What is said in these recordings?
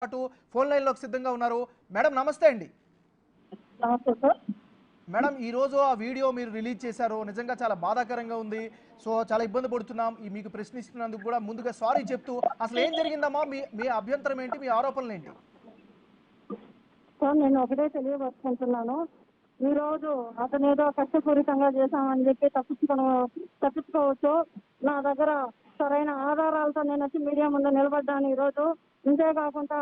పాటు ఫోన్ లైన్లోకి సిద్ధంగా ఉన్నారు. మేడం నమస్తే అండి. నమస్తే సార్. మేడం ఈ రోజు ఆ వీడియో మీరు రిలీజ్ చేశారు. నిజంగా చాలా బాధాకరంగా ఉంది. సో చాలా ఇబ్బంది పడుతున్నాం. మీకు ప్రశ్నిస్తున్నందుకు కూడా ముందుగా సారీ చెప్తూ అసలు ఏం జరిగిందమ్మా? మీ మీ అభ్యంతరం ఏంటి? మీ ఆరోపణలు ఏంటి? సార్ నేను ఒకటే తెలియపరుచుకుంటున్నాను. ఈ రోజు అతను ఏదో కష్టపూరితంగా చేశామని చెప్పి తప్పించుకోవచ్చు. నా దగ్గర సరైన ఆధారాలతో నేను వచ్చి మీడియా ముందు నిలబడ్డాను ఈ రోజు. ఇంతేకాకుండా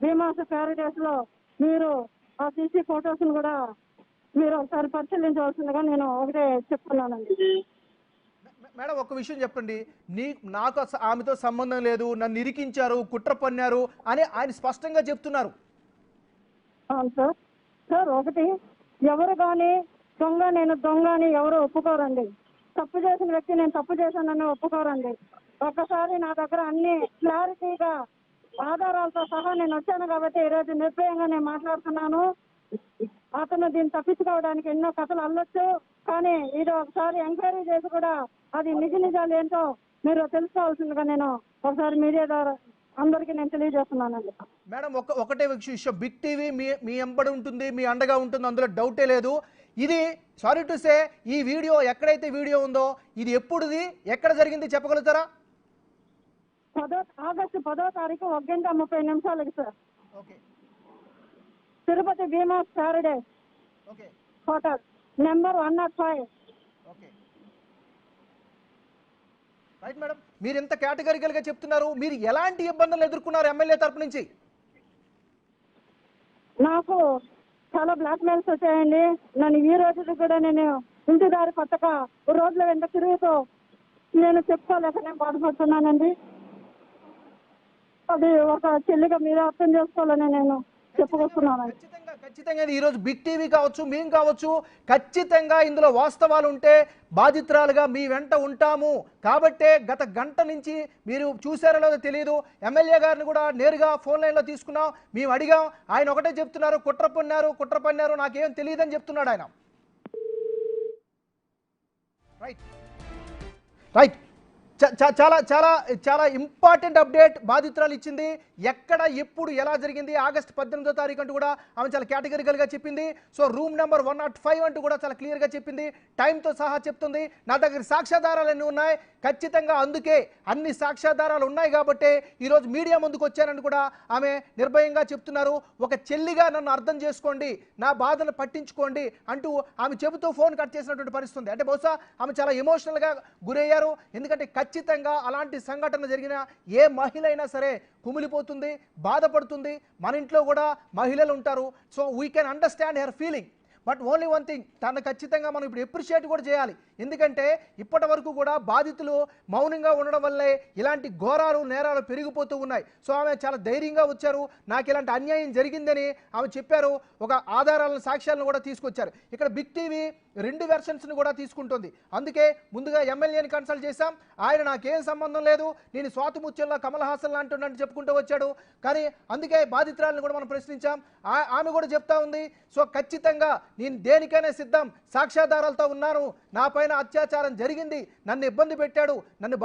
భీమాస్ ప్యారడైస్ లో మీరు ఆ సీసీ ఫొటోస్ ను కూడా మీరు ఒకసారి పరిశీలించవలసిందిగా నేను ఒకటే చెప్తున్నానండి. మేడం ఒక విషయం చెప్పండి. నాకు ఆమెతో సంబంధం లేదు, నన్ను ఇరికించారు, కుట్ర పన్నారు అని ఆయన స్పష్టంగా చెప్తున్నారు. అవును సార్. సార్ ఒకటి, ఎవరు కానీ నేను దొంగ అని ఎవరు ఒప్పుకోరండి. తప్పు చేసిన వ్యక్తి నేను తప్పు చేశానని ఒప్పుకోరండి. ఒక్కసారి నా దగ్గర అన్ని క్లారిటీగా ఆధారాలతో సహా నేను వచ్చాను కాబట్టి ఈరోజు నిర్భయంగా నేను మాట్లాడుతున్నాను. అతను దీన్ని తప్పించుకోవడానికి ఎన్నో కథలు అల్లొచ్చు, కానీ ఇది ఒకసారి ఎంక్వైరీ చేసి కూడా అది నిజాలు ఏంటో మీరు తెలుసుకోవాల్సిందిగా నేను ఒకసారి మీడియా ద్వారా అందరికీ నేను తెలియజేస్తున్నానండి. మేడం ఒకటే విషయం, బిగ్ టీవీ మీ ఎంబడి ఉంటుంది, మీ అండగా ఉంటుంది, అందులో డౌటే లేదు. ఇది సారీ టు సే, ఈ వీడియో ఎక్కడైతే వీడియో ఉందో ఇది ఎప్పుడుది, ఎక్కడ జరిగింది చెప్పగలుగుతారా? ఆగస్టు 10వ తారీఖు 1:30 sir. Okay Tirupati Bhimas Paradise okay hotel number 105. Okay right madam. మీరు ఎంత కేటగిరికల్గా చెప్తున్నారు, మీరు ఎలాంటి ఇబ్బందులు ఎదుర్కొన్నారు ఎమ్మెల్యే తరపు నుంచి? నాకు చాలా బ్లాక్ మెయిల్స్ వచ్చాయండి. నన్ను ఈ రోజుకి కూడా నేను ఇంటి దారి కొత్తగా రోడ్ల వెంట తిరుగుతూ నేను చెప్పుకోలేక నేను బాధపడుతున్నానండి. అది ఒక చెల్లిగా మీరు అర్థం చేసుకోవాలని నేను చెప్పుకొస్తున్నానండి. ఖచ్చితంగా ఈ రోజు బిగ్ టీవీ కావచ్చు, మేము కావచ్చు, ఖచ్చితంగా ఇందులో వాస్తవాలు ఉంటే బాధితురాలుగా మీ వెంట ఉంటాము. కాబట్టే గత గంట నుంచి మీరు చూసారో లేదో తెలియదు, ఎమ్మెల్యే గారిని కూడా నేరుగా ఫోన్ లైన్లో తీసుకున్నాం, మేము అడిగాం. ఆయన ఒకటే చెప్తున్నారు, కుట్ర పన్నారు, నాకేం తెలియదని చెప్తున్నాడు ఆయన. రైట్ రైట్ చాలా చాలా చాలా ఇంపార్టెంట్ అప్డేట్ బాధితురాలు ఇచ్చింది. ఎక్కడ ఎప్పుడు ఎలా జరిగింది, ఆగస్టు 18వ తారీఖు అంటూ కూడా ఆమె చాలా కేటగిరికల్గా చెప్పింది. సో రూమ్ నెంబర్ 105 అంటూ కూడా చాలా క్లియర్గా చెప్పింది, టైంతో సహా చెప్తుంది. నా దగ్గర సాక్ష్యాధారాలు అన్నీ ఉన్నాయి, ఖచ్చితంగా అందుకే అన్ని సాక్ష్యాధారాలు ఉన్నాయి కాబట్టి ఈరోజు మీడియా ముందుకు వచ్చానని కూడా ఆమె నిర్భయంగా చెప్తున్నారు. ఒక చెల్లిగా నన్ను అర్థం చేసుకోండి, నా బాధను పట్టించుకోండి అంటూ ఆమె చెబుతూ ఫోన్ కట్ చేసినటువంటి పరిస్థితి ఉంది. అంటే బహుశా ఆమె చాలా ఎమోషనల్గా గురయ్యారు. ఎందుకంటే ఖచ్చితంగా అలాంటి సంఘటన జరిగిన ఏ మహిళ అయినా సరే కుమిలిపోతుంది, బాధపడుతుంది. మన ఇంట్లో కూడా మహిళలు ఉంటారు. So we can understand her feeling. But only one thing, తను ఖచ్చితంగా మనం ఇప్పుడు ఎప్రిషియేట్ కూడా చేయాలి. ఎందుకంటే ఇప్పటి వరకు కూడా బాధితులు మౌనంగా ఉండడం వల్లే ఇలాంటి ఘోరాలు నేరాలు పెరిగిపోతూ ఉన్నాయి. సో ఆమె చాలా ధైర్యంగా వచ్చారు, నాకు ఇలాంటి అన్యాయం జరిగిందని ఆమె చెప్పారు. ఒక ఆధారాలను, సాక్ష్యాలను కూడా తీసుకొచ్చారు. ఇక్కడ బిగ్ టీవీ 2 వెర్షన్స్ని కూడా తీసుకుంటుంది. అందుకే ముందుగా ఎమ్మెల్యేని కన్సల్ట్ చేశాం. ఆయన నాకేం సంబంధం లేదు, నేను స్వాతిముత్యంలో కమల్ హాసన్ లాంటి చెప్పుకుంటూ వచ్చాడు. కానీ అందుకే బాధితురాలను కూడా మనం ప్రశ్నించాం. ఆమె కూడా చెప్తా ఉంది, సో ఖచ్చితంగా నేను దేనికైనా సిద్ధం, సాక్ష్యాధారాలతో ఉన్నాను, నా పైన అత్యాచారం జరిగింది, నన్ను ఇబ్బంది పెట్టాడు, నన్ను